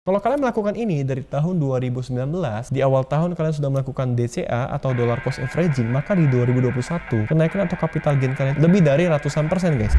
Kalau kalian melakukan ini dari tahun 2019, di awal tahun kalian sudah melakukan DCA atau dollar cost averaging, maka di 2021 kenaikan atau capital gain kalian lebih dari ratusan persen, guys.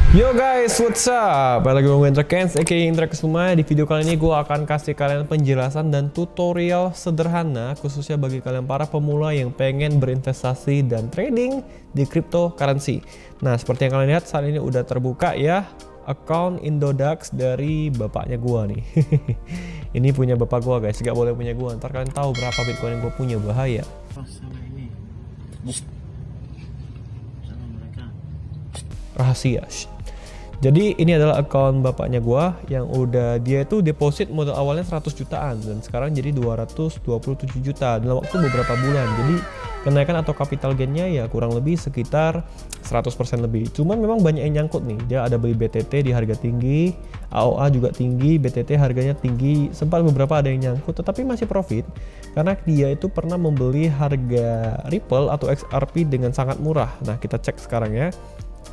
Yo guys, what's up? Balik lagi dengan gue Indra Kens, aka Indra Kesuma. Di video kali ini gue akan kasih kalian penjelasan dan tutorial sederhana khususnya bagi kalian para pemula yang pengen berinvestasi dan trading di cryptocurrency. Nah, seperti yang kalian lihat saat ini udah terbuka ya account Indodax dari bapaknya gue nih. Ini punya bapak gue guys, gak boleh punya gue. Ntar kalian tahu berapa Bitcoin yang gue punya, bahaya. Rahasia. Jadi ini adalah account bapaknya gua yang udah dia itu deposit modal awalnya 100 jutaan dan sekarang jadi 227 juta dalam waktu beberapa bulan. Jadi kenaikan atau capital gainnya ya kurang lebih sekitar 100% lebih. Cuman memang banyak yang nyangkut nih. Dia ada beli BTT di harga tinggi, AOA juga tinggi, BTT harganya tinggi. Sempat beberapa ada yang nyangkut tetapi masih profit karena dia itu pernah membeli harga Ripple atau XRP dengan sangat murah. Nah, kita cek sekarang ya.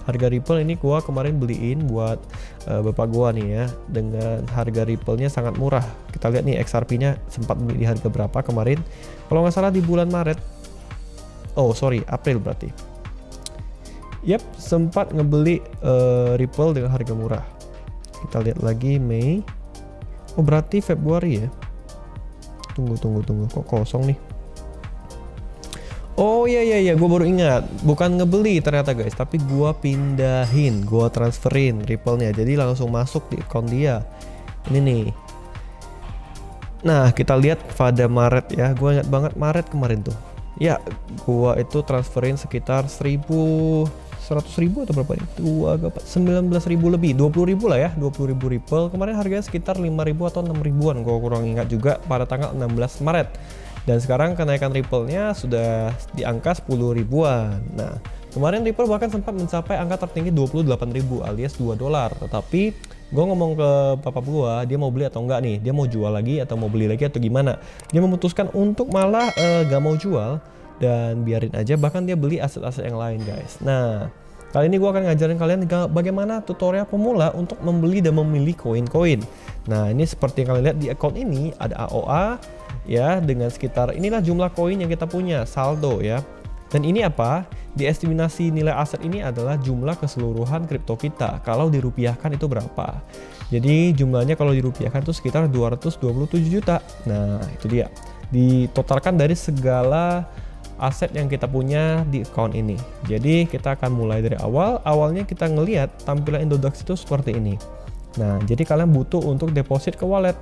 Harga Ripple ini gua kemarin beliin buat bapak gua nih ya, dengan harga Ripple-nya sangat murah. Kita lihat nih XRP-nya sempat beli di harga berapa kemarin. Kalau nggak salah di bulan Maret. Oh, sorry, April berarti. Yap, sempat ngebeli Ripple dengan harga murah. Kita lihat lagi Mei. Oh, berarti Februari ya. Tunggu. Kok kosong nih? Oh iya, gue baru ingat, bukan ngebeli ternyata guys, tapi gue pindahin, gue transferin Ripple-nya, jadi langsung masuk di account dia. Ini nih. Nah, kita lihat pada Maret ya, gue ingat banget Maret kemarin tuh. Ya, gue itu transferin sekitar 100.000 atau berapa nih? 19.000 lebih, 20.000 lah ya, 20.000 Ripple. Kemarin harganya sekitar 5.000 atau 6.000-an, gue kurang ingat juga pada tanggal 16 Maret. Dan sekarang kenaikan Ripple-nya sudah di angka 10 ribuan. Nah, kemarin Ripple bahkan sempat mencapai angka tertinggi 28.000 alias 2 dolar. Tetapi gue ngomong ke papa gue, dia mau beli atau enggak nih? Dia mau jual lagi atau mau beli lagi atau gimana? Dia memutuskan untuk malah gak mau jual dan biarin aja, bahkan dia beli aset-aset yang lain guys. Nah, kali ini gue akan ngajarin kalian bagaimana tutorial pemula untuk membeli dan memilih koin-koin. Nah, ini seperti yang kalian lihat di account ini ada AOA ya, dengan sekitar inilah jumlah koin yang kita punya, saldo ya. Dan ini apa? Diestimasi nilai aset ini adalah jumlah keseluruhan kripto kita. Kalau dirupiahkan itu berapa? Jadi jumlahnya kalau dirupiahkan itu sekitar 227 juta. Nah, itu dia. Ditotalkan dari segala aset yang kita punya di account ini. Jadi kita akan mulai dari awal. Awalnya kita ngelihat tampilan Indodax itu seperti ini. Nah, jadi kalian butuh untuk deposit ke wallet.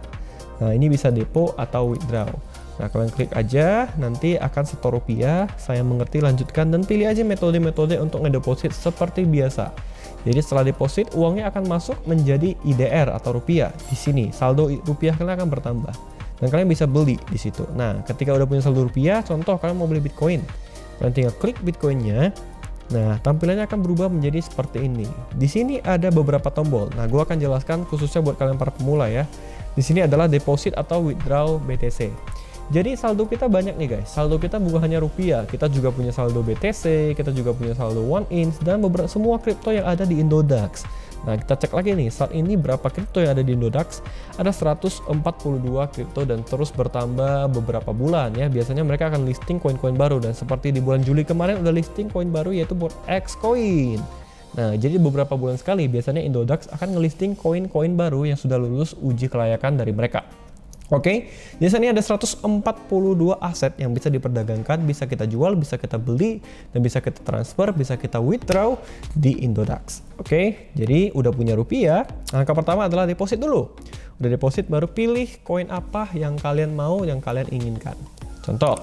Nah, ini bisa depo atau withdraw. Nah, kalian klik aja, nanti akan setor rupiah. Saya mengerti, lanjutkan dan pilih aja metode-metode untuk ngedeposit seperti biasa. Jadi setelah deposit, uangnya akan masuk menjadi IDR atau rupiah. Di sini saldo rupiah kalian akan bertambah. Dan kalian bisa beli di situ. Nah, ketika udah punya saldo rupiah, contoh kalian mau beli Bitcoin, kalian tinggal klik Bitcoinnya. Nah, tampilannya akan berubah menjadi seperti ini. Di sini ada beberapa tombol. Nah, gue akan jelaskan khususnya buat kalian para pemula ya. Di sini adalah deposit atau withdraw BTC. Jadi saldo kita banyak nih guys. Saldo kita bukan hanya rupiah, kita juga punya saldo BTC, kita juga punya saldo One Inch dan beberapa semua kripto yang ada di Indodax. Nah, kita cek lagi nih, saat ini berapa kripto yang ada di Indodax? Ada 142 kripto dan terus bertambah beberapa bulan ya. Biasanya mereka akan listing koin-koin baru dan seperti di bulan Juli kemarin udah listing koin baru yaitu buat Xcoin. Nah, jadi beberapa bulan sekali biasanya Indodax akan ngelisting koin-koin baru yang sudah lulus uji kelayakan dari mereka. Oke, di sini ada 142 aset yang bisa diperdagangkan, bisa kita jual, bisa kita beli, dan bisa kita transfer, bisa kita withdraw di Indodax. Oke, jadi udah punya rupiah, langkah pertama adalah deposit dulu. Udah deposit baru pilih koin apa yang kalian mau, yang kalian inginkan. Contoh,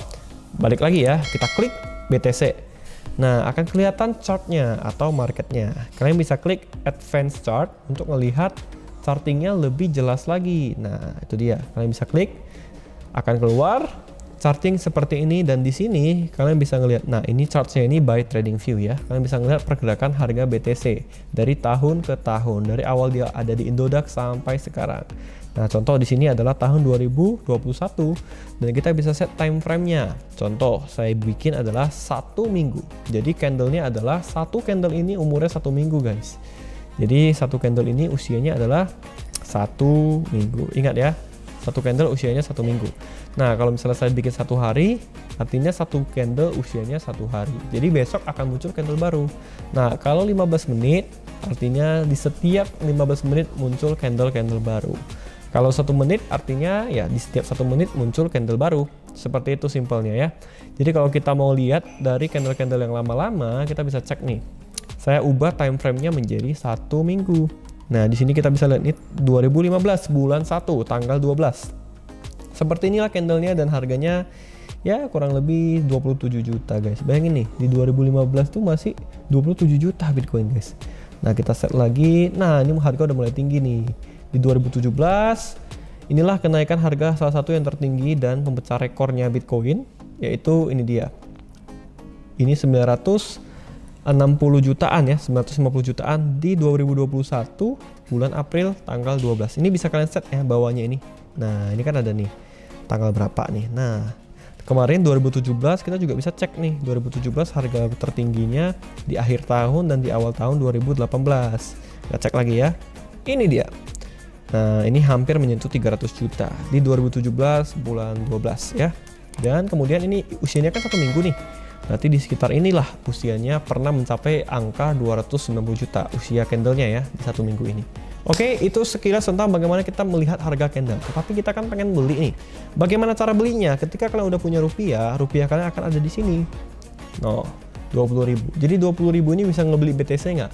balik lagi ya, kita klik BTC. Nah, akan kelihatan chartnya atau marketnya. Kalian bisa klik advance chart untuk melihat chartingnya lebih jelas lagi. Nah, itu dia. Kalian bisa klik, akan keluar charting seperti ini, dan di sini kalian bisa ngelihat. Nah, ini chartnya ini by TradingView ya. Kalian bisa ngelihat pergerakan harga BTC dari tahun ke tahun, dari awal dia ada di Indodax sampai sekarang. Nah, contoh di sini adalah tahun 2021 dan kita bisa set time frame-nya. Contoh saya bikin adalah 1 minggu. Jadi candle-nya adalah satu candle ini umurnya 1 minggu, guys. Jadi satu candle ini usianya adalah 1 minggu. Ingat ya, satu candle usianya 1 minggu. Nah, kalau misalnya saya bikin 1 hari, artinya satu candle usianya 1 hari. Jadi besok akan muncul candle baru. Nah, kalau 15 menit, artinya di setiap 15 menit muncul candle-candle baru. Kalau 1 menit, artinya ya di setiap 1 menit muncul candle baru. Seperti itu simpelnya ya. Jadi kalau kita mau lihat dari candle-candle yang lama-lama, kita bisa cek nih. Saya ubah time frame-nya menjadi 1 minggu. Nah, di sini kita bisa lihat nih 2015 bulan 1 tanggal 12. Seperti inilah candlenya dan harganya ya kurang lebih 27 juta, guys. Bayangin nih, di 2015 tuh masih 27 juta Bitcoin, guys. Nah, kita set lagi. Nah, ini harga udah mulai tinggi nih. Di 2017 inilah kenaikan harga salah satu yang tertinggi dan pemecah rekornya Bitcoin, yaitu ini dia. Ini 960 jutaan ya, 950 jutaan di 2021 bulan April tanggal 12. Ini bisa kalian set ya bawahnya ini. Nah, ini kan ada nih tanggal berapa nih. Nah, kemarin 2017 kita juga bisa cek nih. 2017 harga tertingginya di akhir tahun dan di awal tahun 2018. Kita cek lagi ya. Ini dia. Nah, ini hampir menyentuh 300 juta di 2017 bulan 12 ya. Dan kemudian ini usianya kan 1 minggu nih. Berarti di sekitar inilah usianya pernah mencapai angka 290 juta usia candlenya ya di 1 minggu ini. Oke, itu sekilas tentang bagaimana kita melihat harga candle. Tetapi kita kan pengen beli nih. Bagaimana cara belinya? Ketika kalian udah punya rupiah kalian akan ada di sini. No, 20.000. Jadi 20.000 ini bisa ngebeli BTC nggak?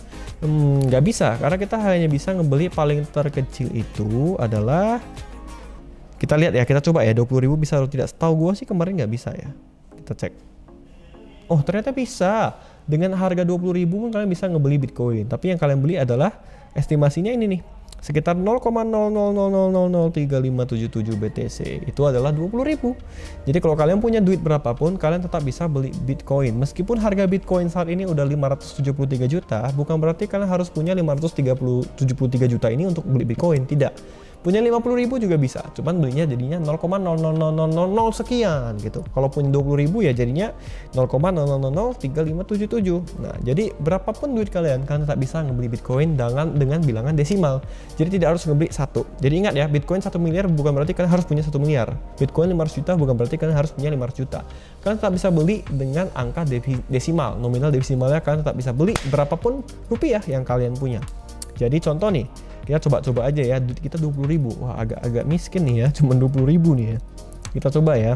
Nggak bisa, karena kita hanya bisa ngebeli paling terkecil itu adalah, kita lihat ya, kita coba ya 20.000 bisa atau tidak. Setahu gue sih kemarin nggak bisa ya. Kita cek. Oh, ternyata bisa. Dengan harga 20.000 pun kalian bisa ngebeli Bitcoin. Tapi yang kalian beli adalah estimasinya ini nih, sekitar 0,0000357 BTC. Itu adalah 20.000. Jadi kalau kalian punya duit berapapun, kalian tetap bisa beli Bitcoin. Meskipun harga Bitcoin saat ini udah 573 juta, bukan berarti kalian harus punya 573 juta ini untuk beli Bitcoin. Tidak. Punya 50.000 juga bisa, cuman belinya jadinya 0,00000 sekian gitu. Kalau punya 20.000 ya jadinya 0,0003577. Nah, jadi berapapun duit kalian tetap bisa ngebeli Bitcoin dengan bilangan desimal. Jadi tidak harus ngebeli satu. Jadi ingat ya, Bitcoin 1 miliar bukan berarti kalian harus punya 1 miliar. Bitcoin 500 juta bukan berarti kalian harus punya 500 juta. Kalian tetap bisa beli dengan angka desimal. Nominal desimalnya kalian tetap bisa beli berapapun rupiah yang kalian punya. Jadi contoh nih, kita coba aja ya, duit kita 20.000. Wah, agak miskin nih ya, cuma 20.000 nih ya. Kita coba ya,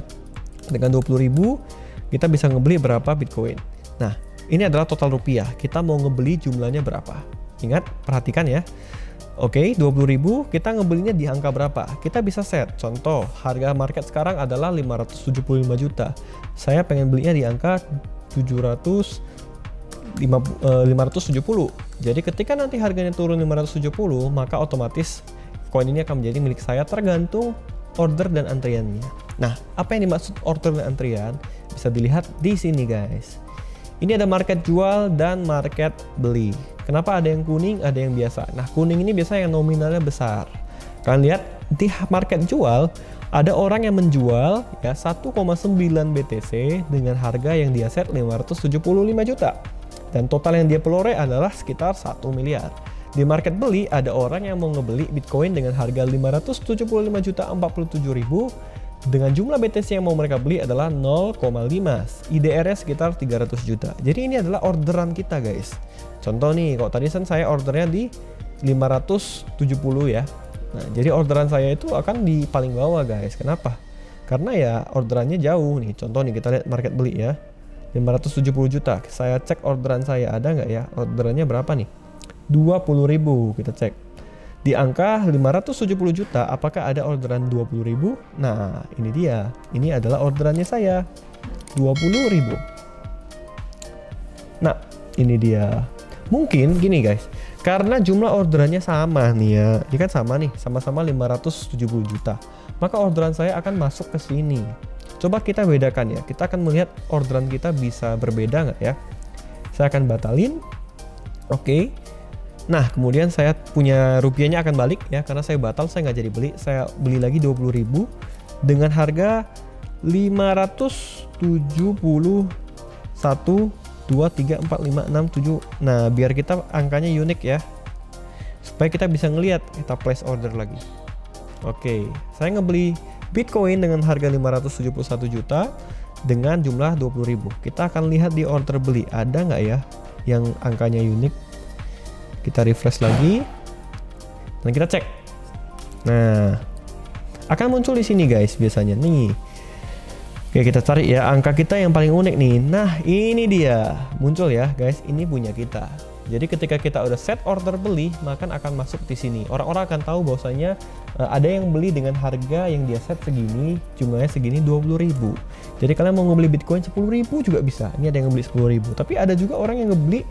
dengan 20.000 kita bisa ngebeli berapa Bitcoin. Nah, ini adalah total rupiah. Kita mau ngebeli jumlahnya berapa? Ingat, perhatikan ya. Oke, 20.000 kita ngebelinya di angka berapa? Kita bisa set. Contoh, harga market sekarang adalah 575 juta. Saya pengen belinya di angka 570. Jadi ketika nanti harganya turun 570, maka otomatis koin ini akan menjadi milik saya tergantung order dan antriannya. Nah, apa yang dimaksud order dan antrian? Bisa dilihat di sini, guys. Ini ada market jual dan market beli. Kenapa ada yang kuning, ada yang biasa? Nah, kuning ini biasanya yang nominalnya besar. Kalian lihat di market jual, ada orang yang menjual ya 1,9 BTC dengan harga yang dia set 575 juta. Dan total yang dia pelore adalah sekitar 1 miliar. Di market beli ada orang yang mau ngebeli Bitcoin dengan harga 575 juta 47 ribu. Dengan jumlah BTC yang mau mereka beli adalah 0,5. IDR-nya sekitar 300 juta. Jadi ini adalah orderan kita, guys. Contoh nih, kalau tadi kan saya ordernya di 570 ya. Nah, jadi orderan saya itu akan di paling bawah, guys. Kenapa? Karena ya orderannya jauh nih. Contoh nih, kita lihat market beli ya. 570 juta. Saya cek orderan saya ada nggak ya? Orderannya berapa nih? 20.000. Kita cek. Di angka 570 juta, apakah ada orderan 20.000? Nah, ini dia. Ini adalah orderannya saya. 20.000. Nah, ini dia. Mungkin gini, guys. Karena jumlah orderannya sama nih ya. Ini kan sama nih, sama-sama 570 juta. Maka orderan saya akan masuk ke sini. Coba kita bedakan ya. Kita akan melihat orderan kita bisa berbeda nggak ya. Saya akan batalin. Oke. Nah, kemudian saya punya rupiahnya akan balik ya, karena saya batal, saya nggak jadi beli. Saya beli lagi 20.000 dengan harga 571, 2, 3, 4, 5, 6, 7. Nah, biar kita angkanya unik ya, supaya kita bisa ngelihat. Kita place order lagi. Oke, saya ngebeli Bitcoin dengan harga 571 juta dengan jumlah 20.000. Kita akan lihat di order beli, ada nggak ya yang angkanya unik. Kita refresh lagi dan kita cek. Nah, akan muncul di sini guys biasanya nih. Oke, kita cari ya angka kita yang paling unik nih. Nah, ini dia muncul ya guys, ini punya kita. Jadi ketika kita udah set order beli, maka akan masuk di sini. Orang-orang akan tahu bahwasanya ada yang beli dengan harga yang dia set segini, jumlahnya segini 20.000. Jadi kalian mau ngebeli Bitcoin 10.000 juga bisa. Ini ada yang ngebeli 10.000. Tapi ada juga orang yang ngebeli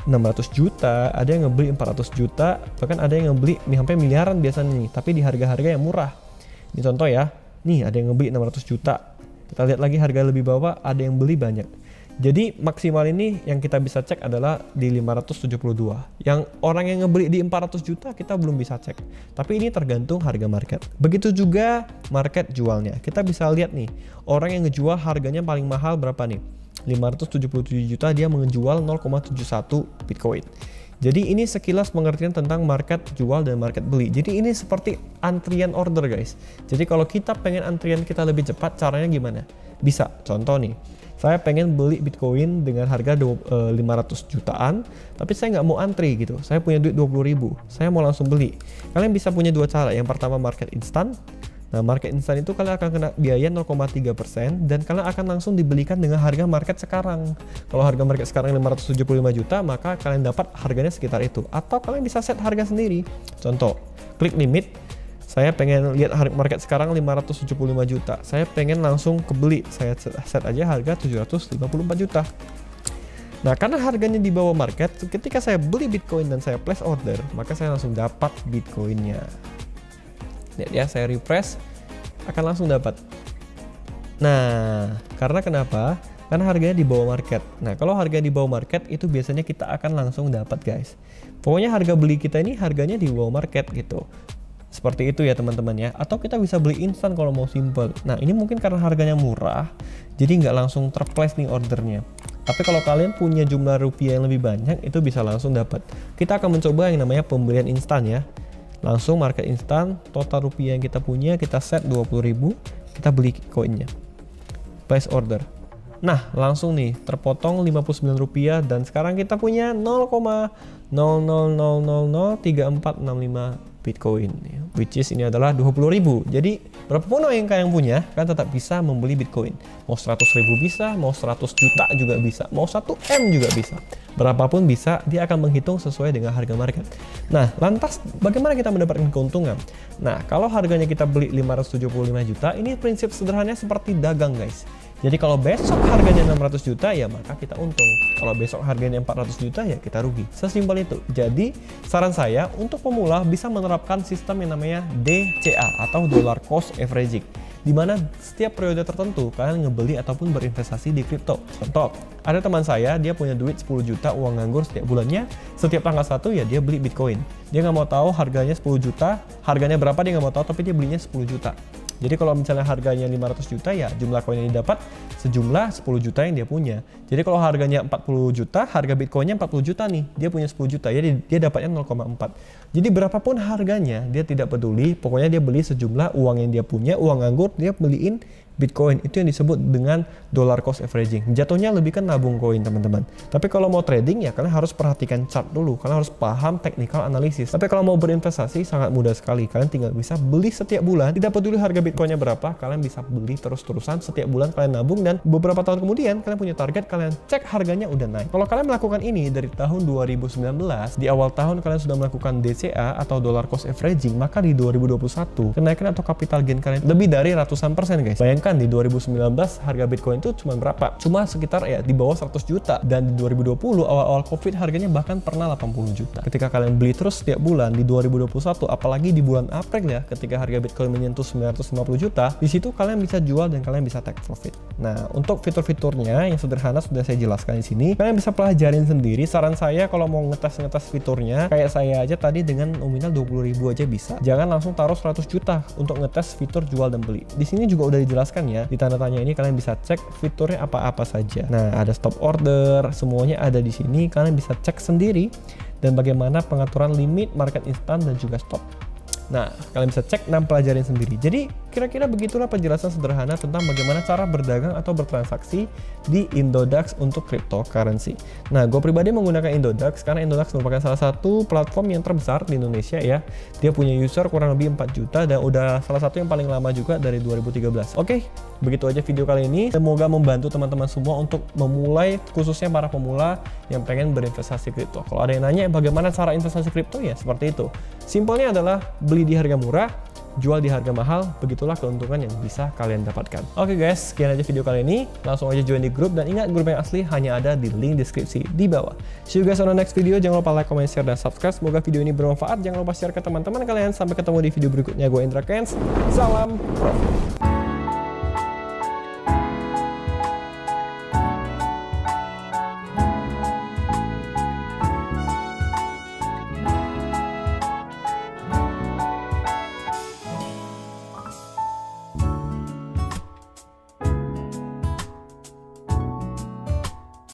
600 juta, ada yang ngebeli 400 juta, bahkan ada yang ngebeli sampai miliaran biasanya nih, tapi di harga-harga yang murah. Ini contoh ya. Nih ada yang ngebeli 600 juta. Kita lihat lagi harga lebih bawah, ada yang beli banyak. Jadi maksimal ini yang kita bisa cek adalah di 572. Yang orang yang ngebeli di 400 juta kita belum bisa cek. Tapi ini tergantung harga market. Begitu juga market jualnya. Kita bisa lihat nih, orang yang ngejual harganya paling mahal berapa nih? 577 juta, dia menjual 0,71 Bitcoin. Jadi ini sekilas pengertian tentang market jual dan market beli. Jadi ini seperti antrian order guys. Jadi kalau kita pengen antrian kita lebih cepat, caranya gimana? Bisa, contoh nih, saya pengen beli Bitcoin dengan harga 500 jutaan, tapi saya nggak mau antri gitu. Saya punya duit 20.000, saya mau langsung beli. Kalian bisa punya dua cara. Yang pertama market instan. Nah, market instan itu kalian akan kena biaya 0,3% dan kalian akan langsung dibelikan dengan harga market sekarang. Kalau harga market sekarang 575 juta, maka kalian dapat harganya sekitar itu. Atau kalian bisa set harga sendiri. Contoh, klik limit. Saya pengen lihat harga market sekarang 575 juta. Saya pengen langsung kebeli. Saya set aja harga 754 juta. Nah, karena harganya di bawah market, ketika saya beli Bitcoin dan saya place order, maka saya langsung dapat Bitcoinnya. Lihat ya, saya refresh, akan langsung dapat. Nah, karena kenapa? Karena harganya di bawah market. Nah, kalau harga di bawah market itu biasanya kita akan langsung dapat guys. Pokoknya harga beli kita ini harganya di bawah market gitu. Seperti itu ya teman-teman ya. Atau kita bisa beli instan kalau mau simple. Nah, ini mungkin karena harganya murah, jadi nggak langsung terplace nih ordernya. Tapi kalau kalian punya jumlah rupiah yang lebih banyak, itu bisa langsung dapat. Kita akan mencoba yang namanya pembelian instan ya. Langsung market instan, total rupiah yang kita punya, kita set 20.000, kita beli koinnya. Place order. Nah, langsung nih terpotong 59 rupiah dan sekarang kita punya 0,00003465 Bitcoin, which is ini adalah 20.000. Jadi berapapun yang kalian punya, kalian tetap bisa membeli Bitcoin. Mau 100.000 bisa, mau 100 juta juga bisa, mau 1M juga bisa. Berapapun bisa, dia akan menghitung sesuai dengan harga market. Nah, lantas bagaimana kita mendapatkan keuntungan? Nah, kalau harganya kita beli 575 juta, ini prinsip sederhananya seperti dagang guys. Jadi kalau besok harganya 600 juta ya maka kita untung. Kalau besok harganya 400 juta ya kita rugi. Sesimpel itu. Jadi saran saya untuk pemula bisa menerapkan sistem yang namanya DCA atau Dollar Cost Averaging. Di mana setiap periode tertentu kalian ngebeli ataupun berinvestasi di kripto. Contoh, ada teman saya, dia punya duit 10 juta uang nganggur setiap bulannya. Setiap tanggal 1 ya dia beli Bitcoin. Dia nggak mau tahu harganya 10 juta, harganya berapa dia nggak mau tahu, tapi dia belinya 10 juta. Jadi kalau misalnya harganya 500 juta ya jumlah koin yang didapat sejumlah 10 juta yang dia punya. Jadi kalau harganya 40 juta, harga Bitcoinnya 40 juta nih. Dia punya 10 juta, jadi dia dapatnya 0,4. Jadi berapapun harganya, dia tidak peduli. Pokoknya dia beli sejumlah uang yang dia punya, uang nganggur, dia beliin Bitcoin. Itu yang disebut dengan dollar cost averaging. Jatuhnya lebih kan nabung koin teman-teman. Tapi kalau mau trading ya kalian harus perhatikan chart dulu. Kalian harus paham technical analysis. Tapi kalau mau berinvestasi sangat mudah sekali. Kalian tinggal bisa beli setiap bulan. Tidak peduli harga Bitcoinnya berapa, kalian bisa beli terus-terusan setiap bulan kalian nabung. Dan beberapa tahun kemudian kalian punya target, kalian cek harganya udah naik. Kalau kalian melakukan ini dari tahun 2019, di awal tahun kalian sudah melakukan DCA atau dollar cost averaging, maka di 2021 kenaikan atau capital gain kalian lebih dari ratusan persen guys. Bayangkan Bayangkan di 2019 harga Bitcoin itu cuma berapa? Cuma sekitar ya di bawah 100 juta. Dan di 2020 awal-awal COVID harganya bahkan pernah 80 juta. Ketika kalian beli terus setiap bulan di 2021, apalagi di bulan April ya, ketika harga Bitcoin menyentuh 950 juta, di situ kalian bisa jual dan kalian bisa take profit. Nah, untuk fitur-fiturnya yang sederhana sudah saya jelaskan di sini. Kalian bisa pelajarin sendiri. Saran saya kalau mau ngetes fiturnya, kayak saya aja tadi dengan nominal 20.000 aja bisa. Jangan langsung taruh 100 juta untuk ngetes fitur jual dan beli. Di sini juga udah dijelaskan ya. Di tanda tanya ini kalian bisa cek fiturnya apa-apa saja. Nah, ada stop order, semuanya ada di sini. Kalian bisa cek sendiri dan bagaimana pengaturan limit, market instan dan juga stop. Nah, kalian bisa cek dan pelajarin sendiri. Jadi, kira-kira begitulah penjelasan sederhana tentang bagaimana cara berdagang atau bertransaksi di Indodax untuk cryptocurrency. Nah, gue pribadi menggunakan Indodax karena Indodax merupakan salah satu platform yang terbesar di Indonesia ya. Dia punya user kurang lebih 4 juta dan udah salah satu yang paling lama juga dari 2013. Oke, begitu aja video kali ini. Semoga membantu teman-teman semua untuk memulai, khususnya para pemula yang pengen berinvestasi kripto. Kalau ada yang nanya bagaimana cara investasi kripto, ya seperti itu. Simpelnya adalah beli di harga murah, jual di harga mahal, begitulah keuntungan yang bisa kalian dapatkan. Oke guys, sekian aja video kali ini. Langsung aja join di grup, dan ingat grup yang asli hanya ada di link deskripsi di bawah. See you guys on the next video. Jangan lupa like, comment, share, dan subscribe. Semoga video ini bermanfaat. Jangan lupa share ke teman-teman kalian. Sampai ketemu di video berikutnya. Gue Indra Kens. Salam profit.